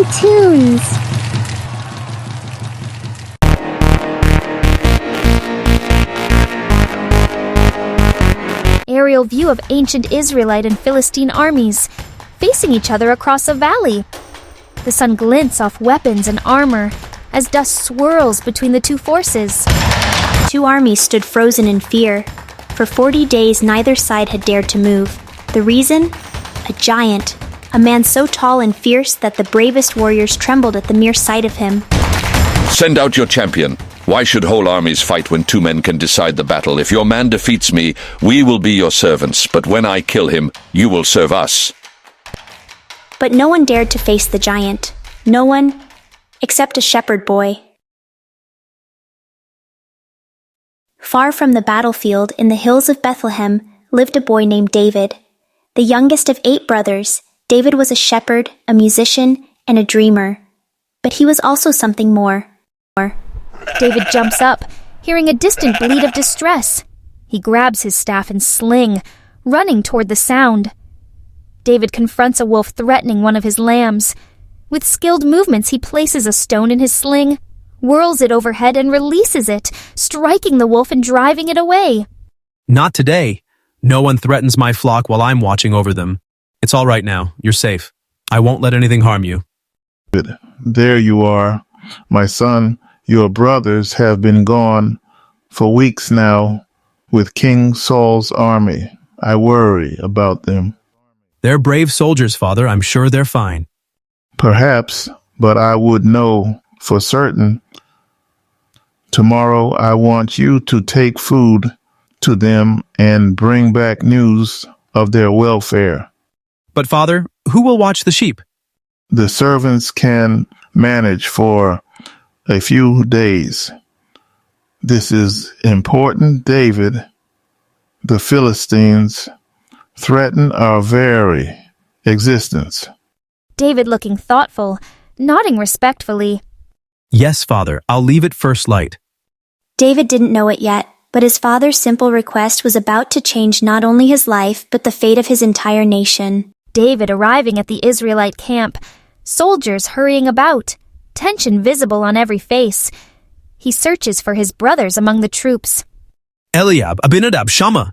Looney Tunes. Aerial view of ancient Israelite and Philistine armies, facing each other across a valley. The sun glints off weapons and armor as dust swirls between the two forces. Two armies stood frozen in fear. For 40 days, neither side had dared to move. The reason? A giant. A man so tall and fierce that the bravest warriors trembled at the mere sight of him. Send out your champion. Why should whole armies fight when two men can decide the battle? If your man defeats me, we will be your servants, but when I kill him, you will serve us. But no one dared to face the giant. No one, except a shepherd boy. Far from the battlefield, in the hills of Bethlehem, lived a boy named David. The youngest of 8 brothers, David was a shepherd, a musician, and a dreamer. But he was also something more. David jumps up, hearing a distant bleat of distress. He grabs his staff and sling, running toward the sound. David confronts a wolf threatening one of his lambs. With skilled movements, he places a stone in his sling, whirls it overhead, and releases it, striking the wolf and driving it away. Not today. No one threatens my flock while I'm watching over them. It's all right now. You're safe. I won't let anything harm you. There you are, my son. Your brothers have been gone for weeks now with King Saul's army. I worry about them. They're brave soldiers, Father. I'm sure they're fine. Perhaps, but I would know for certain. Tomorrow I want you to take food to them and bring back news of their welfare. But Father, who will watch the sheep? The servants can manage for a few days. This is important, David. The Philistines threaten our very existence. David looking thoughtful, nodding respectfully. Yes, Father. I'll leave it first light. David didn't know it yet, but his father's simple request was about to change not only his life, but the fate of his entire nation. David arriving at the Israelite camp, soldiers hurrying about, tension visible on every face. He searches for his brothers among the troops. Eliab, Abinadab, Shammah.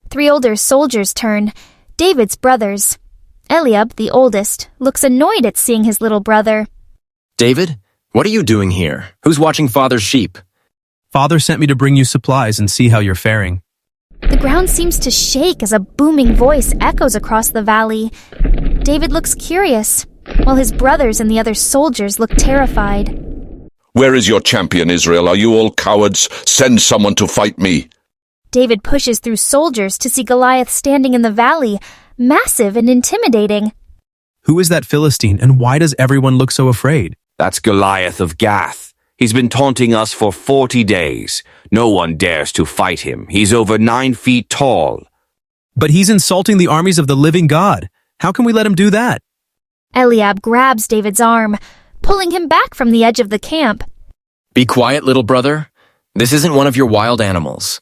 3 older soldiers turn, David's brothers. Eliab, the oldest, looks annoyed at seeing his little brother. David, what are you doing here? Who's watching Father's sheep? Father sent me to bring you supplies and see how you're faring. The ground seems to shake as a booming voice echoes across the valley. David looks curious, while his brothers and the other soldiers look terrified. Where is your champion, Israel? Are you all cowards? Send someone to fight me. David pushes through soldiers to see Goliath standing in the valley, massive and intimidating. Who is that Philistine, and why does everyone look so afraid? That's Goliath of Gath. He's been taunting us for 40 days. No one dares to fight him. He's over 9 feet tall. But he's insulting the armies of the living God. How can we let him do that? Eliab grabs David's arm, pulling him back from the edge of the camp. Be quiet, little brother. This isn't one of your wild animals.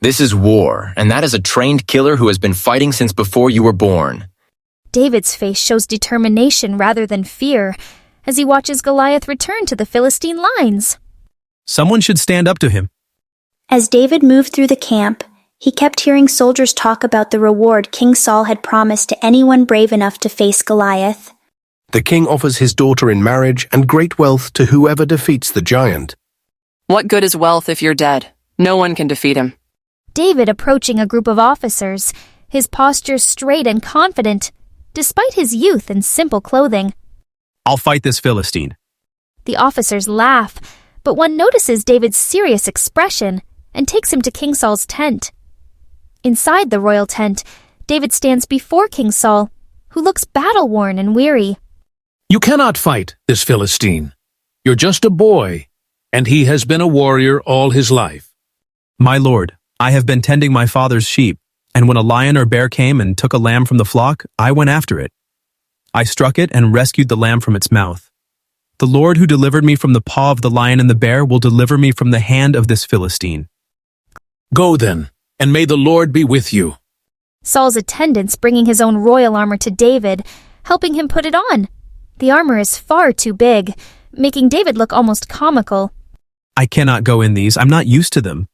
This is war, and that is a trained killer who has been fighting since before you were born. David's face shows determination rather than fear as he watches Goliath return to the Philistine lines. Someone should stand up to him. As David moved through the camp, he kept hearing soldiers talk about the reward King Saul had promised to anyone brave enough to face Goliath. The king offers his daughter in marriage and great wealth to whoever defeats the giant. What good is wealth if you're dead? No one can defeat him. David approaching a group of officers, his posture straight and confident, despite his youth and simple clothing. I'll fight this Philistine. The officers laugh, but one notices David's serious expression and takes him to King Saul's tent. Inside the royal tent, David stands before King Saul, who looks battle-worn and weary. You cannot fight this Philistine. You're just a boy, and he has been a warrior all his life. My lord, I have been tending my father's sheep, and when a lion or bear came and took a lamb from the flock, I went after it. I struck it and rescued the lamb from its mouth. The Lord who delivered me from the paw of the lion and the bear will deliver me from the hand of this Philistine. Go then, and may the Lord be with you. Saul's attendants bringing his own royal armor to David, helping him put it on. The armor is far too big, making David look almost comical. I cannot go in these. I'm not used to them.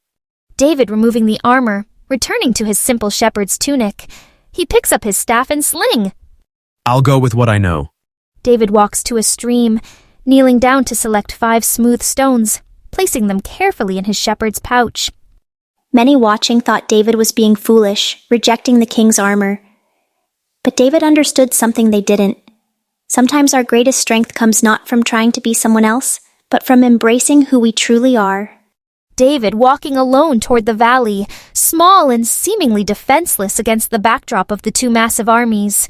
David removing the armor, returning to his simple shepherd's tunic. He picks up his staff and sling. I'll go with what I know. David walks to a stream, kneeling down to select 5 smooth stones, placing them carefully in his shepherd's pouch. Many watching thought David was being foolish, rejecting the king's armor. But David understood something they didn't. Sometimes our greatest strength comes not from trying to be someone else, but from embracing who we truly are. David walking alone toward the valley, small and seemingly defenseless against the backdrop of the 2 massive armies.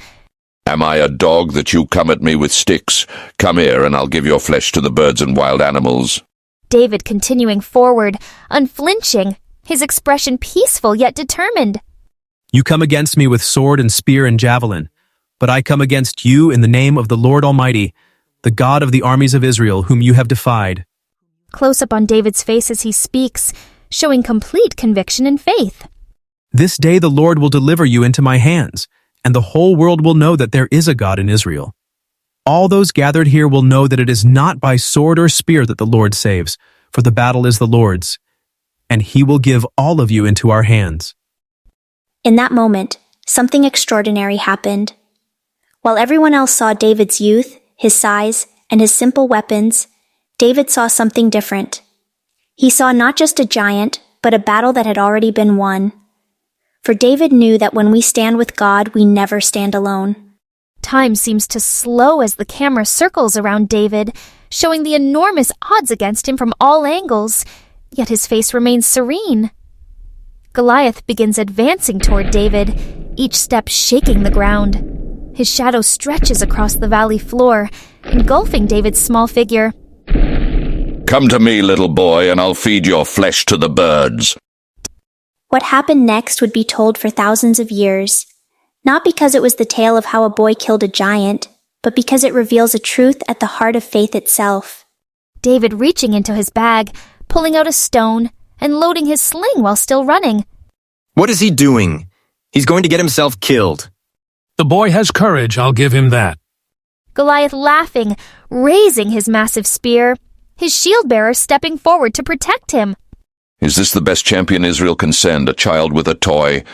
Am I a dog that you come at me with sticks? Come here and I'll give your flesh to the birds and wild animals. David continuing forward, unflinching, his expression peaceful yet determined. You come against me with sword and spear and javelin, but I come against you in the name of the Lord Almighty, the God of the armies of Israel, whom you have defied. Close up on David's face as he speaks, showing complete conviction and faith. This day the Lord will deliver you into my hands, and the whole world will know that there is a God in Israel. All those gathered here will know that it is not by sword or spear that the Lord saves, for the battle is the Lord's, and he will give all of you into our hands. In that moment, something extraordinary happened. While everyone else saw David's youth, his size, and his simple weapons, David saw something different. He saw not just a giant, but a battle that had already been won. For David knew that when we stand with God, we never stand alone. Time seems to slow as the camera circles around David, showing the enormous odds against him from all angles, yet his face remains serene. Goliath begins advancing toward David, each step shaking the ground. His shadow stretches across the valley floor, engulfing David's small figure. Come to me, little boy, and I'll feed your flesh to the birds. What happened next would be told for thousands of years, not because it was the tale of how a boy killed a giant, but because it reveals a truth at the heart of faith itself. David reaching into his bag, pulling out a stone, and loading his sling while still running. What is he doing? He's going to get himself killed. The boy has courage, I'll give him that. Goliath laughing, raising his massive spear, his shield-bearer stepping forward to protect him. Is this the best champion Israel can send, a child with a toy?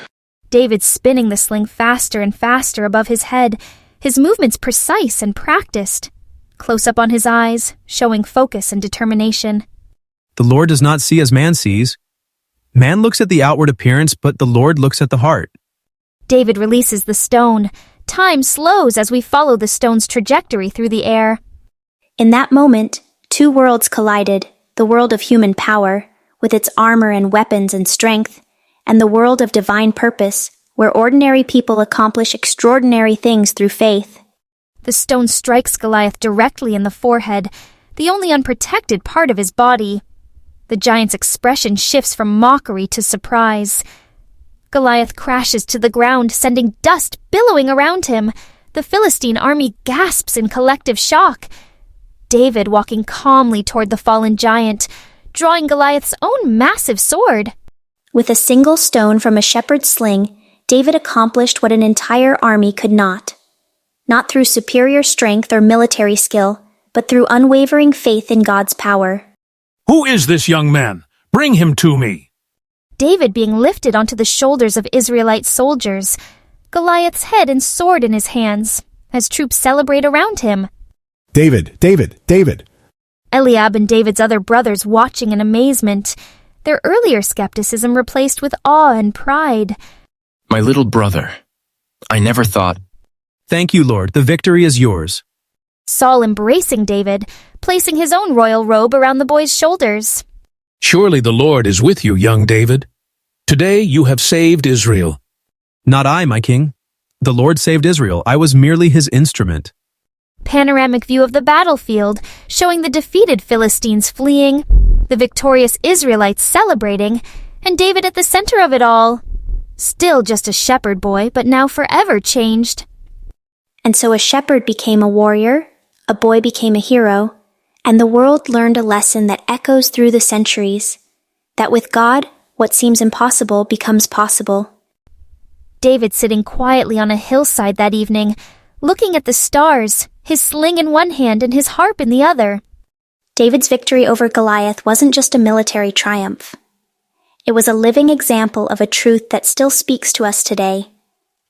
David spinning the sling faster and faster above his head, his movements precise and practiced. Close up on his eyes, showing focus and determination. The Lord does not see as man sees. Man looks at the outward appearance, but the Lord looks at the heart. David releases the stone. Time slows as we follow the stone's trajectory through the air. In that moment, 2 worlds collided, the world of human power, with its armor and weapons and strength, and the world of divine purpose, where ordinary people accomplish extraordinary things through faith. The stone strikes Goliath directly in the forehead, the only unprotected part of his body. The giant's expression shifts from mockery to surprise. Goliath crashes to the ground, sending dust billowing around him. The Philistine army gasps in collective shock. David walking calmly toward the fallen giant, drawing Goliath's own massive sword. With a single stone from a shepherd's sling, David accomplished what an entire army could not. Not through superior strength or military skill, but through unwavering faith in God's power. Who is this young man? Bring him to me. David being lifted onto the shoulders of Israelite soldiers, Goliath's head and sword in his hands, as troops celebrate around him. David! Eliab and David's other brothers watching in amazement, their earlier skepticism replaced with awe and pride. My little brother. I never thought. Thank you, Lord. The victory is yours. Saul embracing David, placing his own royal robe around the boy's shoulders. Surely the Lord is with you, young David. Today you have saved Israel. Not I, my king. The Lord saved Israel. I was merely his instrument. Panoramic view of the battlefield, showing the defeated Philistines fleeing, the victorious Israelites celebrating, and David at the center of it all. Still just a shepherd boy, but now forever changed. And so a shepherd became a warrior, a boy became a hero, and the world learned a lesson that echoes through the centuries, that with God, what seems impossible becomes possible. David sitting quietly on a hillside that evening, looking at the stars, his sling in one hand and his harp in the other. David's victory over Goliath wasn't just a military triumph. It was a living example of a truth that still speaks to us today.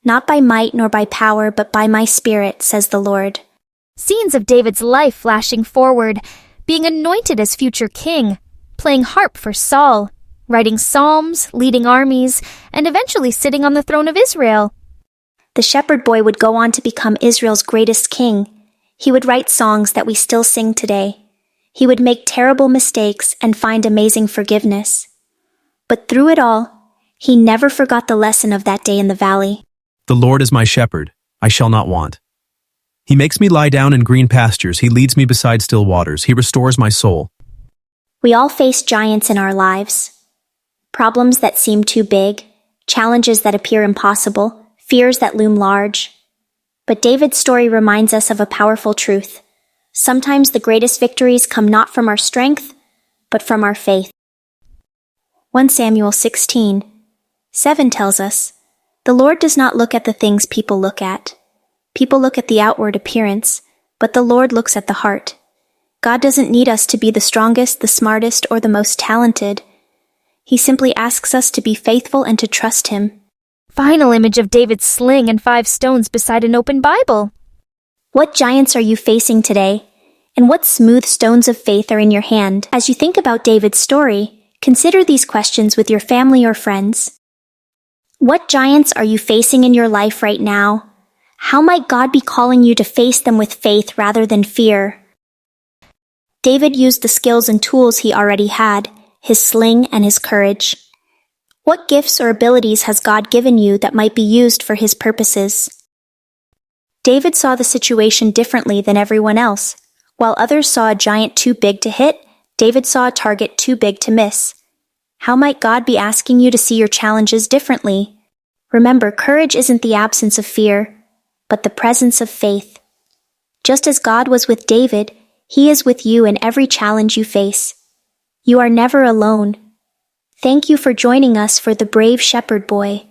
Not by might nor by power, but by my spirit, says the Lord. Scenes of David's life flashing forward, being anointed as future king, playing harp for Saul, writing psalms, leading armies, and eventually sitting on the throne of Israel. The shepherd boy would go on to become Israel's greatest king. He would write songs that we still sing today. He would make terrible mistakes and find amazing forgiveness. But through it all, he never forgot the lesson of that day in the valley. The Lord is my shepherd, I shall not want. He makes me lie down in green pastures, he leads me beside still waters, he restores my soul. We all face giants in our lives. Problems that seem too big, challenges that appear impossible, fears that loom large. But David's story reminds us of a powerful truth. Sometimes the greatest victories come not from our strength, but from our faith. 1 Samuel 16:7 tells us, "The Lord does not look at the things people look at. People look at the outward appearance, but the Lord looks at the heart." God doesn't need us to be the strongest, the smartest, or the most talented. He simply asks us to be faithful and to trust Him. Final image of David's sling and 5 stones beside an open Bible. What giants are you facing today? And what smooth stones of faith are in your hand? As you think about David's story, consider these questions with your family or friends. What giants are you facing in your life right now? How might God be calling you to face them with faith rather than fear? David used the skills and tools he already had, his sling and his courage. What gifts or abilities has God given you that might be used for His purposes? David saw the situation differently than everyone else. While others saw a giant too big to hit, David saw a target too big to miss. How might God be asking you to see your challenges differently? Remember, courage isn't the absence of fear, but the presence of faith. Just as God was with David, He is with you in every challenge you face. You are never alone. Thank you for joining us for The Brave Shepherd Boy.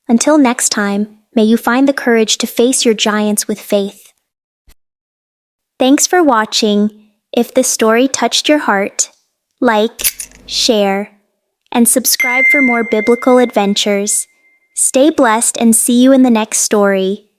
Until next time, may you find the courage to face your giants with faith. Thanks for watching. If this story touched your heart, like, share, and subscribe for more biblical adventures. Stay blessed and see you in the next story.